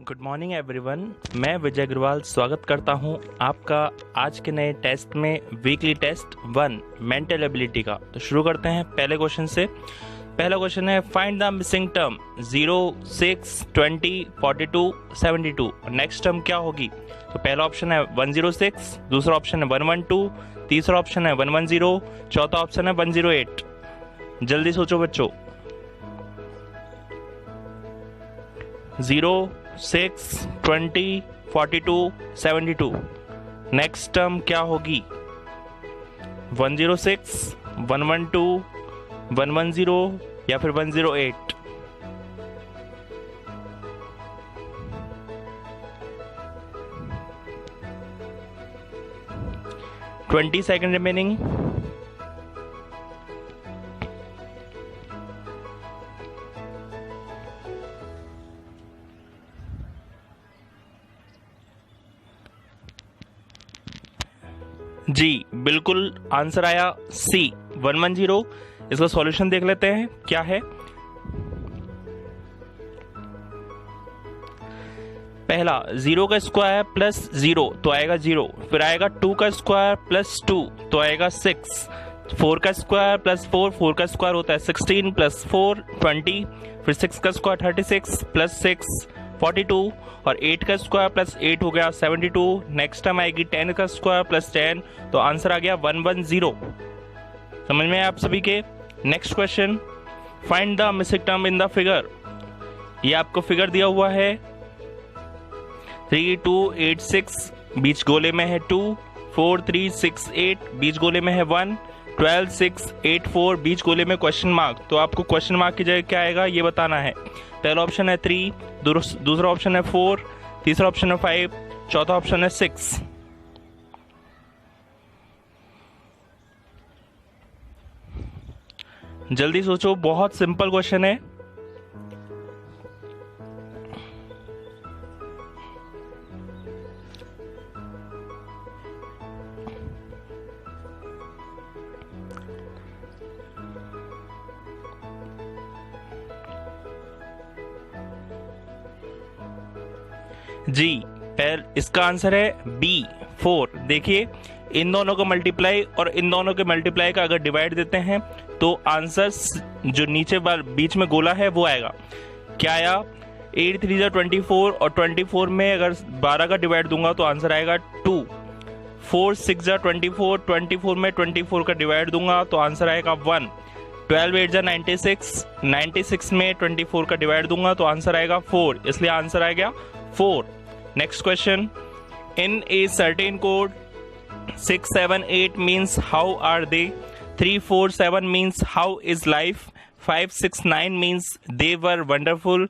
Good morning everyone. मैं विजय अग्रवाल स्वागत करता हूं आपका आज के नए टेस्ट में, वीकली टेस्ट 1 मेंटल एबिलिटी का। तो शुरू करते हैं पहले क्वेश्चन से। पहला क्वेश्चन है find the missing term 0, 6, 20, 42, 72। Next term क्या होगी? तो पहला ऑप्शन है 106, दूसरा ऑप्शन है 112, तीसरा ऑप्शन है 110, चौथा ऑप्शन है 108। जल्दी सोचो बच्चों। 0, 6, 20, 42, 72। नेक्स्ट टर्म क्या होगी? 106, 112, 110 या फिर 108। Twenty second remaining. जी बिल्कुल, आंसर आया सी 110। इसका सॉल्यूशन देख लेते हैं क्या है। पहला 0 का स्क्वायर प्लस 0 तो आएगा 0, फिर आएगा 2 का स्क्वायर प्लस 2 तो आएगा 6, 4 का स्क्वायर प्लस 4, 4 का स्क्वायर होता है 16 प्लस 4 20, फिर 6 का स्क्वायर 36 प्लस 6 42, और 8 का स्क्वायर प्लस 8 हो गया 72। नेक्स्ट टाइम आएगी 10 का स्क्वायर प्लस 10, तो आंसर आ गया 110। समझ में आप सभी के? Next question, find the missing term in the figure. ये आपको फिगर दिया हुआ है 3, 2, 8, 6, बीच गोले में है 2, 4, 3, 6, 8, बीच गोले में है 1, 12, 6, 8, 4, बीच गोले में क्वेश्चन मार्क। तो आपको क्वेश्चन मार्क की जगह क्या आएगा ये बताना है। पहला ऑप्शन है 3, दूसरा ऑप्शन है 4, तीसरा ऑप्शन है 5, चौथा ऑप्शन है 6। जल्दी सोचो, बहुत सिंपल क्वेश्चन है। जी इसका आंसर है बी 4। देखिए, इन दोनों को मल्टीप्लाई और इन दोनों के मल्टीप्लाई का अगर डिवाइड देते हैं तो आंसर जो नीचे बीच में गोला है वो आएगा। क्या आया? 8 3 जा 24, और 24 में अगर 12 का डिवाइड दूंगा तो आंसर आएगा 2। 4 6 जा 24, 24 में 24 का डिवाइड दूंगा तो आंसर आएगा 1। 12 8 जा 96, 96 में 24 का डिवाइड दूंगा तो आंसर आएगा 4, इसलिए आंसर आ गया 4। Next question, in a certain code 6 7 8 means how are they, 3 4 7 means how is life, 5 6 9 means they were wonderful,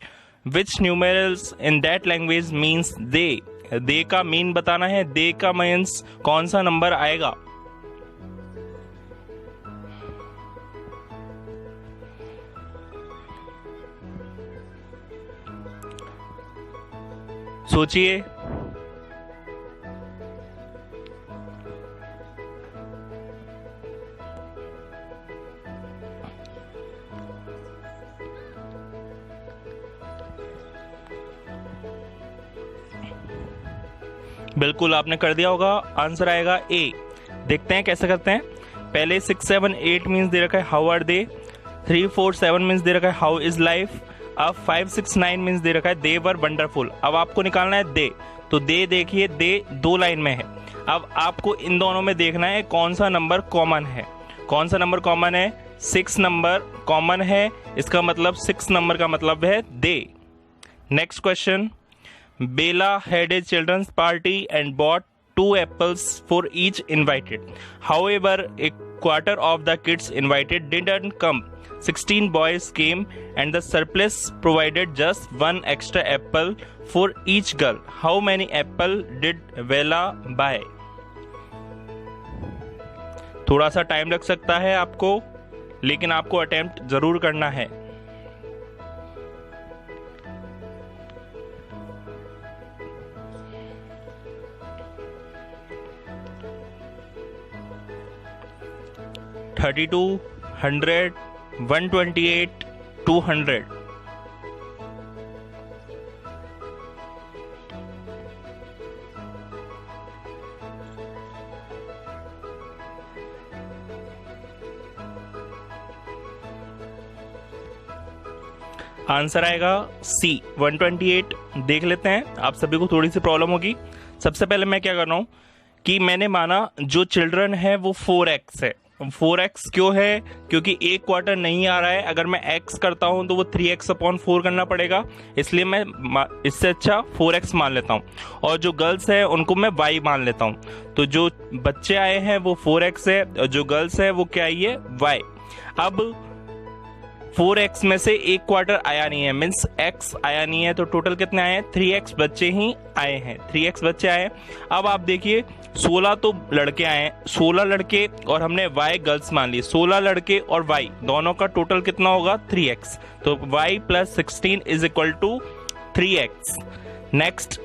which numerals in that language means they का मीन बताना है। they का मीन्स कौन सा नंबर आएगा? सोचिए। बिल्कुल आपने कर दिया होगा, आंसर आएगा ए। देखते हैं कैसे करते हैं। पहले 6 7 8 मीन्स दे रखा है हाउ आर दे, 3 4 7 मीन्स दे रखा है हाउ इज लाइफ, अब 5 6 9 मीन्स दे रखा है दे वर वंडरफुल। अब आपको निकालना है दे, तो दे देखिए दे 2 लाइन में है। अब आपको इन दोनों में देखना है कौन सा नंबर कॉमन है। कौन सा नंबर कॉमन है? 6 नंबर कॉमन है, इसका मतलब 6 नंबर का मतलब है दे। Next question, Bela had a children's party and bought 2 apples for each invited. However, a quarter of the kids invited didn't come. 16 boys came and the surplus provided just 1 extra apple for each girl. How many apple did Bela buy? थोड़ा सा time लग सकता है आपको, लेकिन आपको attempt जरूर करना है। $32, 100, 128, 200। आंसर आएगा सी 128। देख लेते हैं, आप सभी को थोड़ी सी प्रॉब्लम होगी। सबसे पहले मैं क्या कर रहा हूँ कि मैंने माना जो चिल्ड्रन है वो 4x है। 4x क्यों है? क्योंकि एक क्वार्टर नहीं आ रहा है। अगर मैं x करता हूं तो वो 3x/4 करना पड़ेगा, इसलिए मैं इससे अच्छा 4x मान लेता हूं। और जो गर्ल्स है उनको मैं y मान लेता हूं। तो जो बच्चे आए हैं वो 4x है और जो गर्ल्स है वो क्या आई है? y। अब 4x में से एक क्वार्टर आया नहीं है, मीन्स x आया नहीं है, तो टोटल कितने आए हैं? 3x बच्चे ही आए हैं, 3x बच्चे आए हैं। अब आप देखिए 16 तो लड़के आए हैं, 16 लड़के और हमने y गर्ल्स मान ली, 16 लड़के और y दोनों का टोटल कितना होगा? 3x। तो y + 16 is equal to 3x। Next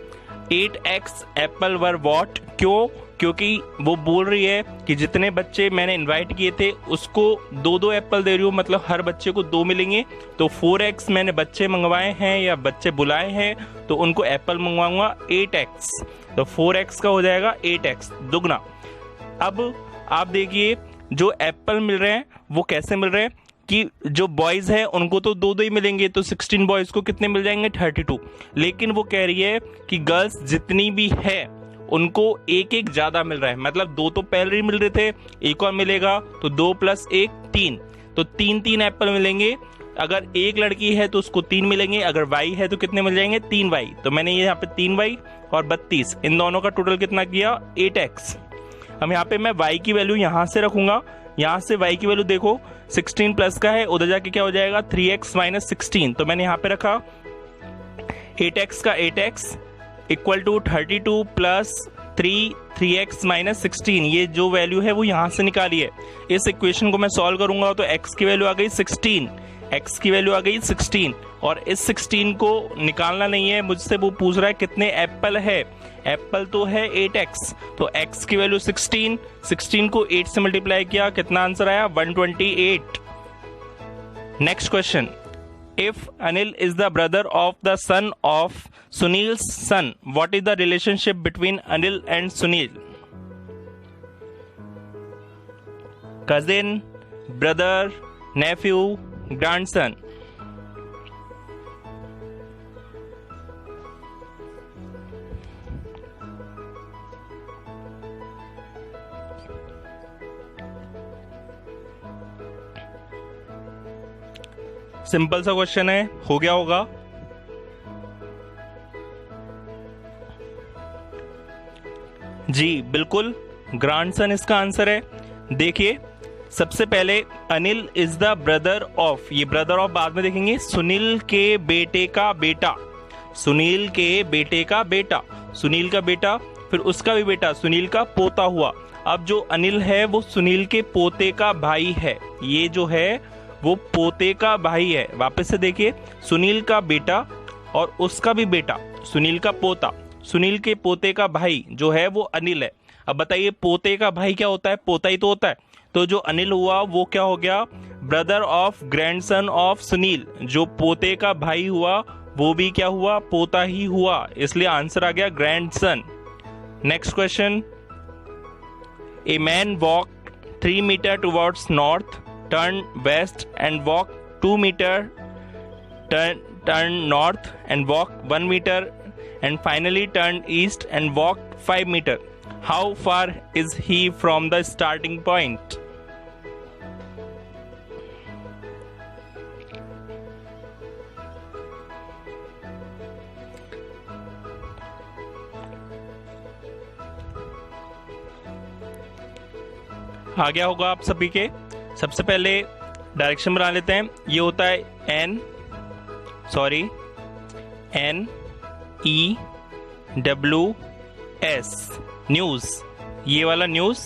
8x apple वर वॉट। क्यों? क्योंकि वो बोल रही है कि जितने बच्चे मैंने इनवाइट किए थे उसको 2-2 एप्पल दे रही हूँ, मतलब हर बच्चे को 2 मिलेंगे। तो 4x मैंने बच्चे मंगवाए हैं या बच्चे बुलाए हैं तो उनको एप्पल मंगवाऊंगा 8x। तो 4x का हो जाएगा 8x दुगना। अब आप देखिए जो एप्पल मिल रहे हैं वो कैसे मिल रहे हैं कि जो बॉयज है उनको तो 2-2 ही मिलेंगे, तो 16 बॉयज को कितने मिल जाएंगे? 32। लेकिन वो कह रही है कि गर्ल्स जितनी भी है उनको एक एक ज्यादा मिल रहा है, मतलब 2 तो पहले ही मिल रहे थे, एक और मिलेगा, तो 2 + 1 3, तो 3 एप्पल मिलेंगे। अगर एक लड़की है तो उसको 3 मिलेंगे, अगर y है तो कितने मिल जाएंगे? 3y। तो मैंने यहाँ पे 3y और 32 इन दोनों का टोटल कितना किया? 8x। हम यहाँ पे मैं y की वैल्यू यहाँ से रखूंगा, यहाँ से y की वैल्यू देखो 16 प्लस का है, उधर जाके क्या हो जाएगा? 3x - 16। तो मैंने यहाँ पे रखा 8x का 8x इक्वल टू 32 + 3x - 16। ये जो वैल्यू है वो यहाँ से निकाली है। इस इक्वेशन को मैं सॉल्व करूंगा तो x की वैल्यू आ गई 16, x की वैल्यू आ गई 16। और इस 16 को निकालना नहीं है मुझसे, वो पूछ रहा है कितने एप्पल है। एप्पल तो है 8x, तो x की वैल्यू 16, 16 को 8 से मल्टीप्लाई किया, कितना आंसर आया? 128। Next question, if Anil is the brother of the son of Sunil's son, what is the relationship between Anil and Sunil? Cousin, brother, nephew, grandson. Simple सा question है, हो गया होगा। जी बिल्कुल, ग्रैंडसन इसका आंसर है। देखिए सबसे पहले Anil is the brother of, ये ब्रदर ऑफ बाद में देखेंगे, सुनील के बेटे का बेटा, सुनील के बेटे का बेटा, सुनील का बेटा, फिर उसका भी बेटा, सुनील का पोता हुआ। अब जो अनिल है वो सुनील के पोते का भाई है, ये जो है वो पोते का भाई है। वापस से देखिए, सुनील का बेटा और उसका भी बेटा, सुनील का पोता, सुनील के पोते का भाई जो है वो अनिल है। अब बताइए पोते का भाई क्या होता है? पोता ही तो होता है। तो जो अनिल हुआ वो क्या हो गया? Brother of grandson of Sunil. जो पोते का भाई हुआ वो भी क्या हुआ? पोता ही हुआ, इसलिए आंसर आ गया grandson. Next question, a man walk 3 metre towards north, turn west and walk 2 meter, turn north and walk 1 meter, and finally turn east and walk 5 meter. How far is he from the starting point? आ गया होगा आप सभी के। सबसे पहले direction बना लेते हैं। ये होता है NEWS, न्यूज, ये वाला न्यूज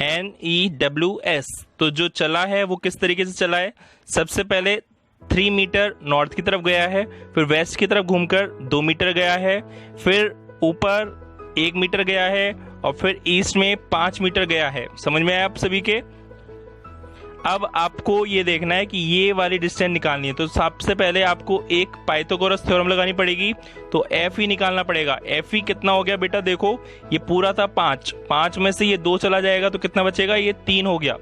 NEWS। तो जो चला है वो किस तरीके से चला है? सबसे पहले 3 मीटर नॉर्थ की तरफ गया है, फिर वेस्ट की तरफ घूमकर 2 मीटर गया है, फिर ऊपर 1 मीटर गया है और फिर ईस्ट में 5 मीटर गया है। समझ में आया आप सभी के? अब आपको ये देखना है कि ये वाली डिस्टेंस निकालनी है। तो सबसे पहले आपको एक पाइथागोरस थ्योरम लगानी पड़ेगी, तो एफ ई निकालना पड़ेगा। एफ ई कितना हो गया बेटा? देखो ये पूरा था 5, 5 में से ये 2 चला जाएगा तो कितना बचेगा? ये 3 हो गया।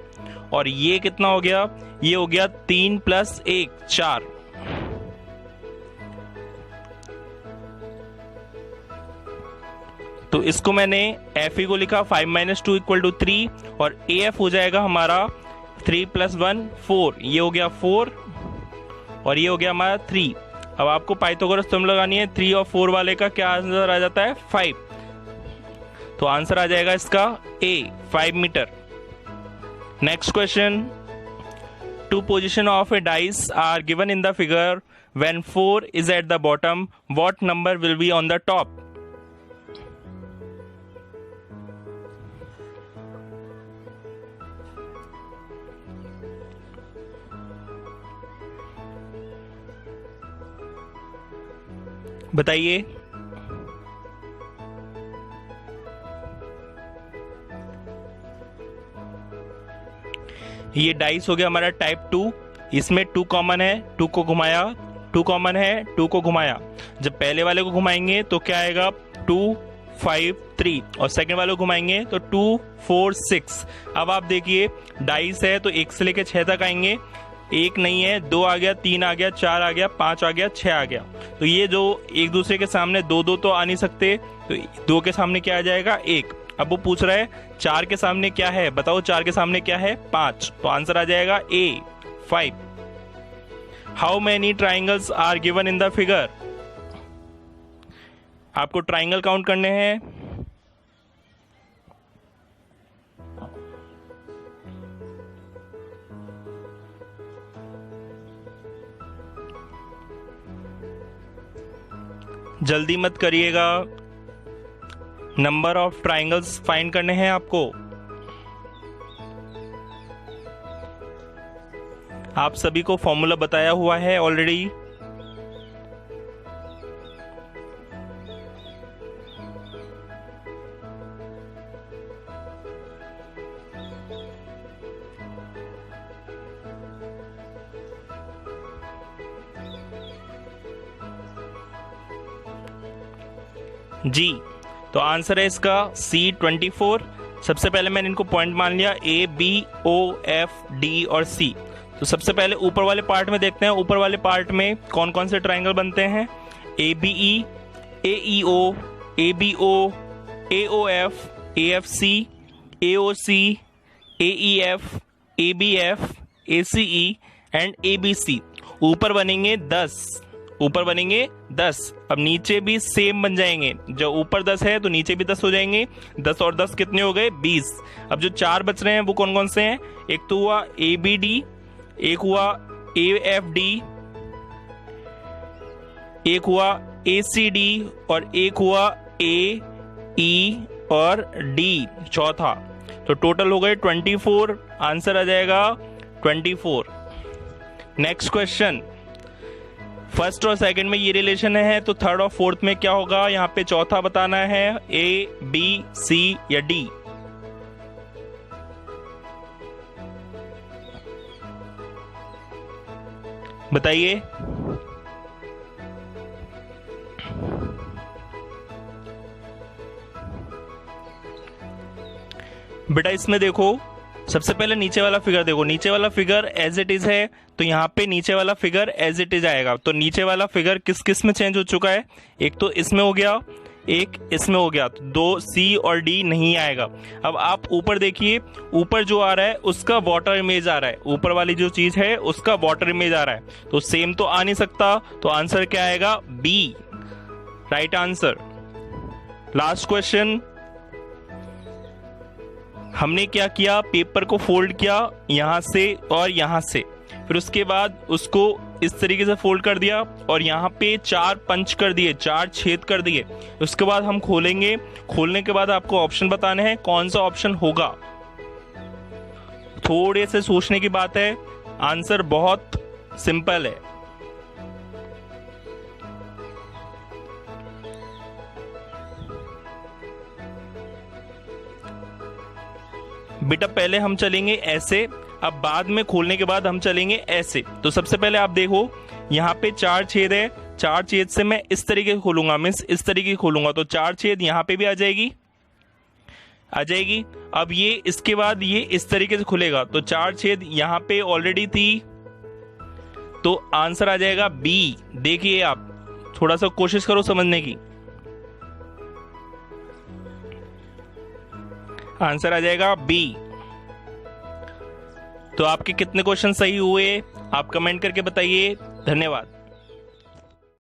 और ये कितना हो गया? ये हो गया 3 + 1 4। तो इसको मैंने FE को लिखा 5 - 2 = 3 और AF हो जाएगा हमारा 3 + 1 4, ये हो गया 4 और ये हो गया हमारा 3। अब आपको पाइथागोरस थ्योरम लगानी है, 3 और 4 वाले का क्या आंसर आ जाता है 5, तो आंसर आ जाएगा इसका A 5 metre. Next question, 2 position of a dice are given in the figure. When 4 is at the bottom, what number will be on the top? बताइए। ये डाइस हो गया हमारा टाइप 2, इसमें 2 कॉमन है, 2 को घुमाया, 2 कॉमन है, 2 को घुमाया। जब पहले वाले को घुमाएंगे तो क्या आएगा 2 5 3 और सेकंड वाले को घुमाएंगे तो 2 4 6। अब आप देखिए डाइस है तो 1 से लेकर 6 तक आएंगे, 1 नहीं है, 2 आ गया, 3 आ गया, 4 आ गया, 5 आ गया, 6 आ गया। तो ये जो एक दूसरे के सामने 2 तो आ नहीं सकते, तो 2 के सामने क्या आ जाएगा 1। अब वो पूछ रहा है 4 के सामने क्या है, बताओ 4 के सामने क्या है 5, तो आंसर आ जाएगा A 5। How many triangles are given in the figure? आपको ट्राइंगल काउंट करने हैं। जल्दी मत करिएगा, नंबर ऑफ ट्राइंगल्स फाइंड करने हैं आपको। आप सभी को फॉर्मूला बताया हुआ है ऑलरेडी। जी, तो आंसर है इसका C 24। सबसे पहले मैंने इनको पॉइंट मान लिया A B O F D और C। तो सबसे पहले ऊपर वाले पार्ट में देखते हैं, ऊपर वाले पार्ट में कौन कौन से ट्राइंगल बनते हैं। ABE, AEO, ABO, AOF, AFC, AOC, AEF, ABF, ACE and ABC। ऊपर बनेंगे 10, ऊपर बनेंगे 10। अब नीचे भी सेम बन जाएंगे, जो ऊपर 10 है तो नीचे भी 10 हो जाएंगे। 10 और 10 कितने हो गए 20। अब जो 4 बच रहे हैं वो कौन कौन से हैं, एक तो हुआ ABD, एक हुआ AFD, एक हुआ ACD और एक हुआ AE और D चौथा। तो टोटल हो गए 24, आंसर आ जाएगा 24। नेक्स्ट क्वेश्चन, फर्स्ट और सेकंड में ये रिलेशन है तो थर्ड और फोर्थ में क्या होगा, यहाँ पे चौथा बताना है A B C या D। बताइए। बेटा इसमें देखो, सबसे पहले नीचे वाला फिगर देखो, नीचे वाला फिगर एज इट इज है तो यहाँ पे नीचे वाला फिगर एज इट इज आएगा। तो नीचे वाला फिगर किस किस में चेंज हो चुका है, एक तो इसमें हो गया, एक इसमें हो गया, तो 2 C और D नहीं आएगा। अब आप ऊपर देखिए, ऊपर जो आ रहा है उसका वाटर इमेज आ रहा है, ऊपर वाली जो चीज है उसका वाटर इमेज आ रहा है, तो सेम तो आ नहीं सकता। तो आंसर क्या आएगा B, right answer. Last question, हमने क्या किया, पेपर को फोल्ड किया यहां से और यहां से, फिर उसके बाद उसको इस तरीके से फोल्ड कर दिया और यहाँ पे 4 पंच कर दिए, 4 छेद कर दिए। उसके बाद हम खोलेंगे, खोलने के बाद आपको ऑप्शन बताने हैं कौन सा ऑप्शन होगा। थोड़े से सोचने की बात है, आंसर बहुत सिंपल है। बेटा पहले हम चलेंगे ऐसे, अब बाद में खोलने के बाद हम चलेंगे ऐसे। तो सबसे पहले आप देखो यहाँ पे 4 छेद है, 4 छेद से मैं इस तरीके से खोलूंगा, मीन्स इस तरीके से खोलूंगा, तो 4 छेद यहाँ पे भी आ जाएगी, आ जाएगी। अब ये इसके बाद ये इस तरीके से खुलेगा, तो 4 छेद यहाँ पे ऑलरेडी थी, तो आंसर आ जाएगा B। देखिए आप थोड़ा सा कोशिश करो समझने की। आंसर आ जाएगा बी। तो आपके कितने क्वेश्चन सही हुए आप कमेंट करके बताइए। धन्यवाद।